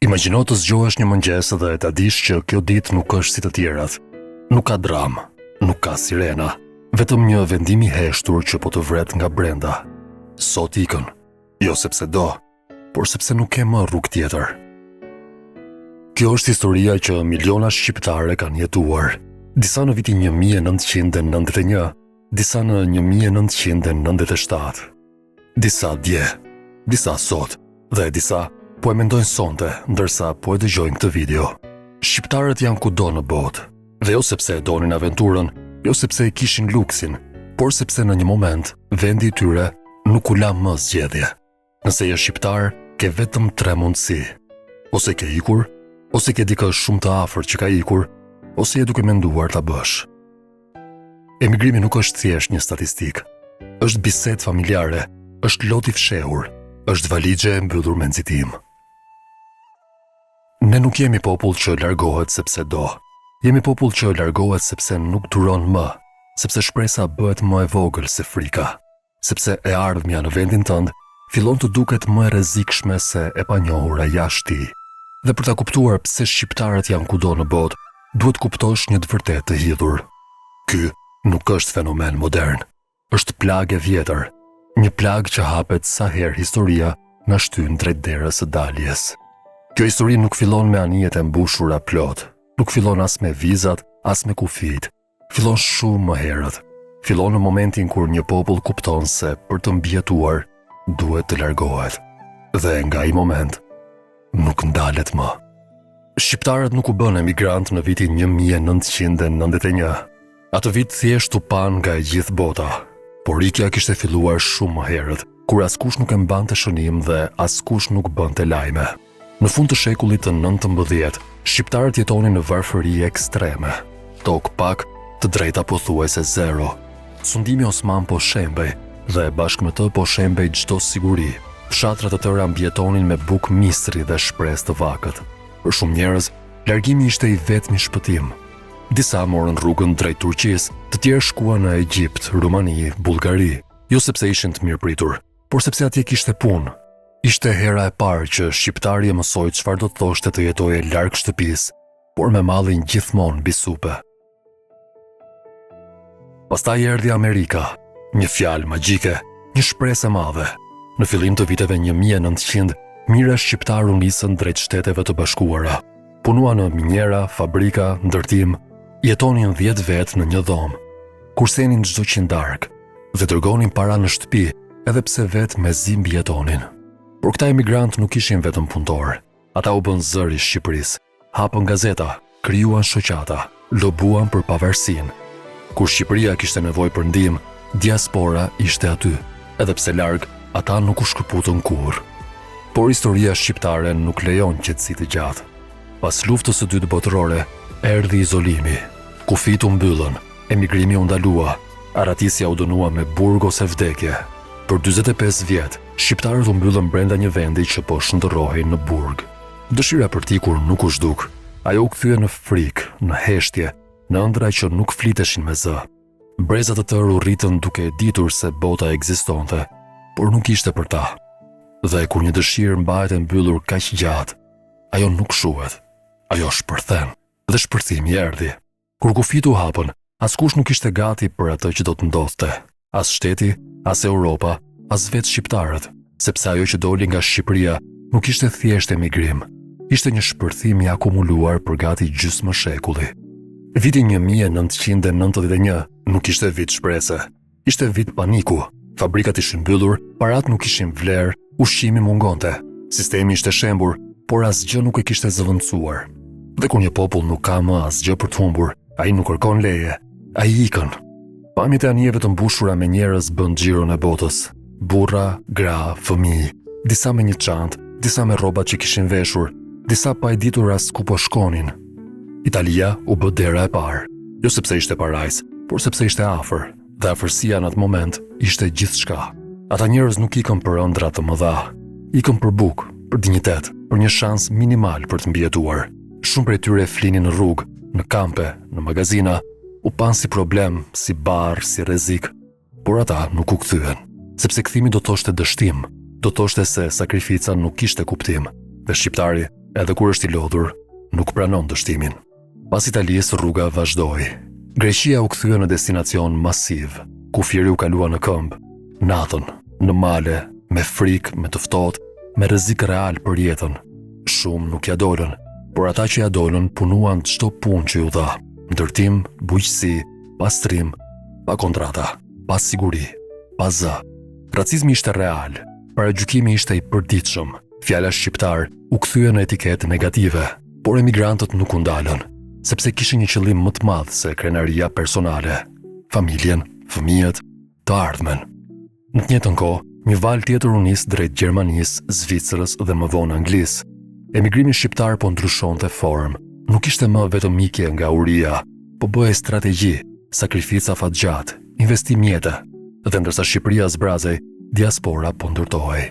Imagjino të zgjohesh një mëngjes dhe ta dish që kjo ditë nuk është si të tjerat. Nuk ka dramë, nuk ka sirena, vetëm një vendim i heshtur që po të vret nga brenda. Sot ikën, jo sepse do, por sepse nuk ke më rrugë tjetër. Kjo është historia që miliona shqiptare kanë jetuar, disa në vitin 1991, disa në 1997, disa dje, disa sot, dhe disa po e mendojnë sonte, ndërsa po e dëgjojnë këtë video. Shqiptarët janë kudo në botë, dhe jo sepse e donin aventurën, jo sepse e kishin luksin, por sepse në një moment, vendi i tyre nuk u la më zgjedhje. Nëse je shqiptar, ke vetëm 3 mundësi. Ose ke ikur, ose ke dikë shumë të afërt që ka ikur, ose je duke menduar ta bësh. Emigrimi nuk është thjesht një statistik. Është bisedë familjare, është lot i fshehur, është valixhe e mbyllur me nxitim. Ne nuk jemi popull që largohet sepse do. Jemi popull që largohet sepse nuk duron më, sepse shpresa bëhet më e vogël se frika, sepse e ardhmja në vendin tënd fillon të duket më e rrezikshme se e panjohura jashtë ti. Dhe për ta kuptuar pse shqiptarët janë kudo në botë, duhet kuptosh një të vërtetë të hidhur. Ky nuk është fenomen modern, është plagë e vjetër, një plagë që hapet sa herë historia na shtyn drejt derës së daljes. Kjo histori nuk fillon me anijet e mbushura plot, nuk fillon as me vizat, as me kufit. Fillon shumë më herët. Fillon në momentin kur një popull kupton se për të mbijetuar duhet të largohet. Dhe nga ai moment nuk ndalet më. Shqiptarët nuk u bën emigrant në vitin 1991. Atë vit thjesht u pan nga e gjithë bota, por ikja kishte filluar shumë më herët, kur askush nuk e mbante shënim dhe askush nuk bënte lajme. Në fund të shekullit të 19, shqiptarët jetonin në varfëri ekstreme. Tokë pak, të drejta pothuajse zero. Sundimi Osman po shembej dhe bashkë me të po shembej çdo siguri. Fshatrat të tëra mbjetonin me bukë misri dhe shpresë të vakët. Për shumë njerëz, largimi ishte i vetmi shpëtim. Disa morën rrugën drejt Turqisë, të tjerë shkuan në Egjipt, Rumani, Bullgari, jo sepse ishin të mirëpritur, por sepse atje kishte punë. Ishte hera e parë që shqiptari e mësoi çfarë do të thoshte të jetojë larg shtëpisë, por me mallin gjithmonë mbi supe. Pastaj erdhi Amerika, një fjalë magjike, një shpresë e madhe. Në fillim të viteve 1900, mijëra shqiptarë u nisën drejt Shteteve të Bashkuara. Punuan në minjera, fabrika, ndërtim, jetonin 10 vetë në një dhomë, kursenin çdo qindark dhe dërgonin para në shtëpi, edhe pse vetë mezi mbijetonin. Por këta emigrant nuk ishin vetëm punëtor. Ata u bën zëri i Shqipërisë, hapën gazeta, krijuan shoqata, lobuan për pavarësinë. Kur Shqipëria kishte nevojë për ndihmë, diaspora ishte aty, edhe pse larg, ata nuk u shkëputën kurrë. Por historia shqiptare nuk lejon qetësi të gjatë. Pas luftës së dytë botërore, erdhi izolimi. Kufit u mbyllën, emigrimi u ndalua, aratisja u dënua me burg ose vdekje. Për 45 vjet, shqiptarët u mbyllën brenda një vendi që po shndërrohej në burg. Dëshira për t'ikur nuk u zhduk. Ajo u kthye në frikë, në heshtje, në ëndra që nuk fliteshin me zë. Brezat të tërë u rritën duke ditur se bota ekzistonte, por nuk ishte për ta. Dhe kur një dëshirë mbahet e mbyllur kaq gjatë, ajo nuk shuhet. Ajo shpërthen, dhe shpërthimi erdhi. Kur kufit u hapën, askush nuk ishte gati për atë që do të ndodhte. As shteti, as Europa, as vetë shqiptarët, sepse ajo që doli nga Shqipëria nuk ishte thjesht emigrim, ishte një shpërthim i akumuluar për gati gjysmë shekulli. Viti 1991 nuk ishte vit shprese, ishte vit paniku, fabrikat ishin mbyllur, parat nuk ishin vlerë, ushqimi mungonte, sistemi ishte shembur, por asgjë nuk e kishte zëvendësuar. Dhe kur një popull nuk ka më asgjë për të humbur, ai nuk kërkon leje, ai ikën. Pamjet e anijeve të mbushura me njerëz bën xhiron e botës. Burra, gra, fëmijë, disa me një çantë, disa me rrobat që kishin veshur, disa pa e ditur as ku po shkonin. Italia u bë dera e parë, jo sepse ishte parajs, por sepse ishte afër, dhe afërsia në atë moment ishte gjithçka. Ata njerëz nuk ikën për ëndra të mëdha, ikën për bukë, për dinjitet, për një shans minimal për të mbijetuar. Shumë prej tyre flinin në rrugë, në kampe, në magazina, u pan si problem, si barë, si rrezik, por ata nuk u kthyen, sepse kthimi do thoshte dështim, do thoshte se sakrifica nuk kishte kuptim, dhe shqiptari Edhe kur është I lodhur, nuk pranon dështimin. Pas Italisë rruga vazhdoi. Greqia u kthye në destinacion masiv, ku Fieri u kalua në këmbë, natën, në male, me frikë, me të ftohtë, me rrezik real për jetën. Shumë nuk ja dolën, por ata që ja dolën punuan çdo punë që ju dha. Ndërtim, bujqësi, pastrim, pa kontrata, pa siguri, pa zë. Racizmi ishte real, paragjykimi ishte I përditshëm. Fjala shqiptar u kthye në etiketë negative, por emigrantët nuk u ndalën, sepse kishin një qëllim më të madh se krenaria personale, familjen, fëmijët, të ardhmen. Në të njëjtën kohë, një val tjetër u nis drejt Gjermanisë, Zvicrës dhe më vonë Anglisë. Emigrimi shqiptar po ndryshonte formë, nuk ishte më vetëm ikje nga uria, po bëhej strategji, sakrifica fatgjatë, investim jetë, dhe ndërsa Shqipëria zbrazej, diaspora po ndërtohej.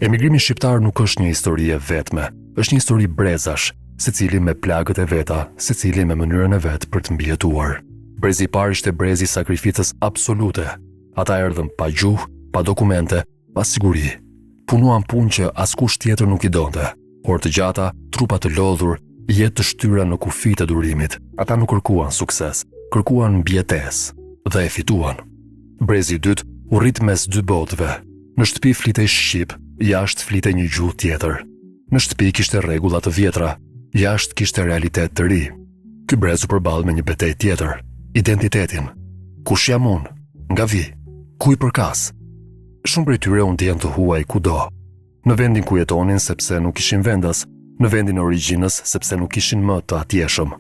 Emigrimi shqiptar nuk është një histori e vetme, është një histori brezash, secili me plagët e veta, secili me mënyrën e vet për të mbijetuar. Brezi I parë ishte brezi I sakrificës absolute. Ata erdhën pa gjuhë, pa dokumente, pa siguri. Punuan punë që askush tjetër nuk I donte. Orë të gjata, trupa të lodhur, jetë të shtyra në kufit e durimit. Ata nuk kërkuan sukses, kërkuan mbijetesë dhe e fituan. Brezi I dytë u rrit mes dy botëve. Në shtëpi flitej shqip, jashtë flitej një gjuhë tjetër. Në shtëpi kishte rregulla të vjetra, jashtë kishte realitet të ri. Ky brez u përball me një betejë tjetër, identitetin. Kush jam unë? Nga vi? Ku I përkas? Shumë prej tyre u ndjen të huaj kudo. Në vendin ku jetonin sepse nuk ishin vendas, në vendin e origjinës sepse nuk ishin më të atjeshëm.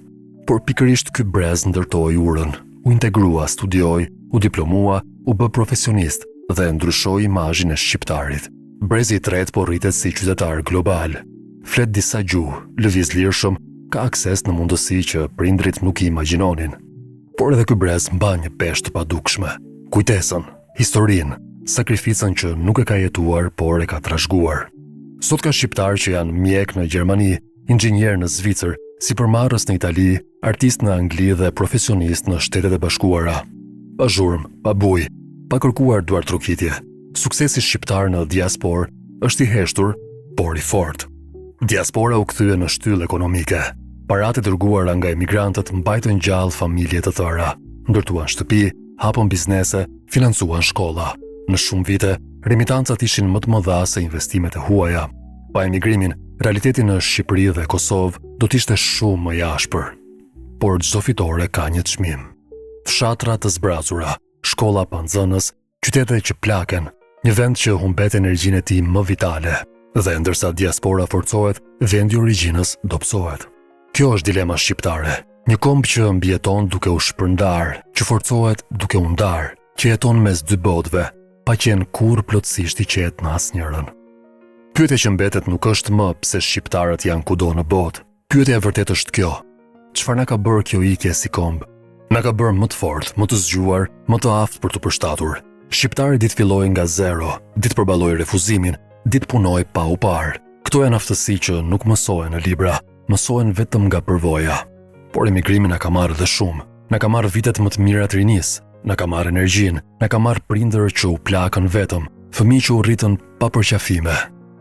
Por pikërisht ky brez ndërtoi urën, u integrua, studioi, u diplomua, u bë profesionist dhe ndryshoi imazhin e shqiptarit. Brezi I tretë po rritet si qytetar global. Flet disa gjuhë, lëviz lirshëm, ka akses në mundësi që prindrit nuk I imagjinonin. Por edhe ky brez mban një peshë të padukshme, kujtesën, historinë, sakrificën që nuk e ka jetuar, por e ka trashëguar. Sot ka shqiptar që janë mjek në Gjermani, inxhinier në Zvicër, sipërmarrës në Itali, artist në Angli dhe profesionist në Shtetet e Bashkuara. Pa zhurmë, pa bujë, pa kërkuar duar trokitje. Suksesi shqiptar në diasporë është I heshtur, por I fortë. Diaspora u kthye në shtyllë ekonomike. Paratë e dërguara nga emigrantët mbajtën gjallë familje të tëra, ndërtuan shtëpi, hapën biznese, financuan shkolla. Në shumë vite, remitancat ishin më të mëdha se investimet e huaja. Pa emigrimin, realiteti në Shqipëri dhe Kosovë do të ishte shumë më I ashpër. Por çdo fitore ka një çmim. Fshatra të zbrazura, shkolla pa nxënës, qytete që plaken, një vend që humbet energjinë e tij më vitale, dhe ndërsa diaspora forcohet, vendi I origjinës dobësohet. Kjo është dilema shqiptare, një komb që mbijeton duke u shpërndar, që forcohet duke u ndar, që jeton mes dy botëve, pa qenë kurrë plotësisht I qetë në asnjërin. Pyetja që mbetet nuk është më pse shqiptarët janë kudo në botë. Pyetja e vërtetë është kjo: çfarë na ka bërë kjo ikje si komb? Na ka bërë më të fortë, më të zgjuar, më të aftë për të përshtatur. Shqiptari ditë filloi nga zero, ditë përballoi refuzimin, ditë punoi pa u parë. Këto janë aftësi që nuk mësohen në libra, mësohen vetëm nga përvoja. Por emigrimi na ka marrë dhe shumë. Na ka marrë vitet më të mira të rinisë, na ka marrë energjinë, na ka marrë prindër që u plakën vetëm, fëmijë që u rritën pa përqafime,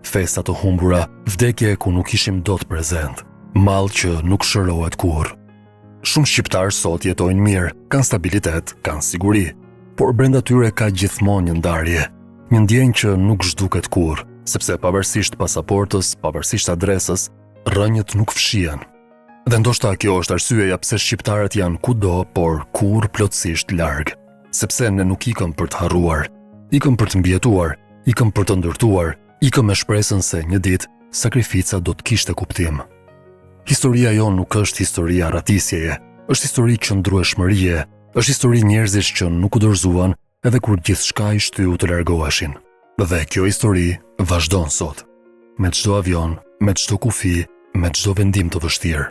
festa të humbura, vdekje ku nuk ishim dot prezent, mall që nuk shërohet kurrë. Shumë shqiptarë sot jetojnë mirë, kanë stabilitet, kanë siguri, por brenda tyre ka gjithmonë një ndarje, një ndjenjë që nuk zhduket kurrë, sepse pavarësisht pasaportës, pavarësisht adresës, rrënjët nuk fshihen. Dhe ndoshta kjo është arsyeja pse shqiptarët janë kudo, por kurrë plotësisht larg, sepse ne nuk ikëm për të harruar, ikëm për të mbijetuar, ikëm për të ndërtuar, ikëm me shpresën se një ditë sakrifica do të kishte kuptim. Historia jonë nuk është historia ratisjeje, është histori qëndrueshmërie, është histori njerëzish që nuk u dorëzuan edhe kur gjithçka I shtyu të largoheshin. Dhe kjo histori vazhdon sot, me çdo avion, me çdo kufi, me çdo vendim të vështirë.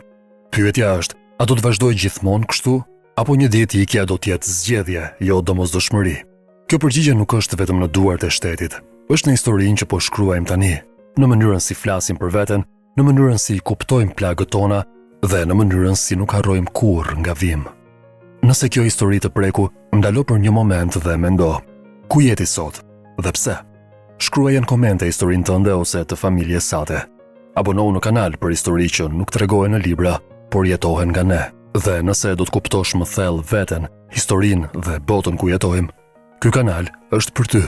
Pyetja është, a do të vazhdojë gjithmonë kështu, apo një ditë ikja do të jetë zgjedhje, jo domosdoshmëri? Kjo përgjigje nuk është vetëm në duart e shtetit, është në historinë që po shkruajmë tani, në mënyrën si flasim për veten, në mënyrën si kuptojmë plagët tona dhe në mënyrën si nuk harrojmë kurrë nga vim. Nëse kjo histori të preku, ndalo për një moment dhe mendo, ku jeti sot dhe pse? Shkruaj në komente historinë tënde ose të familjes sate. Abonohu në kanal për histori që nuk tregohen në libra, por jetohen nga ne. Dhe nëse do të kuptosh më thellë veten, historinë dhe botën ku jetojmë, ky kanal është për ty.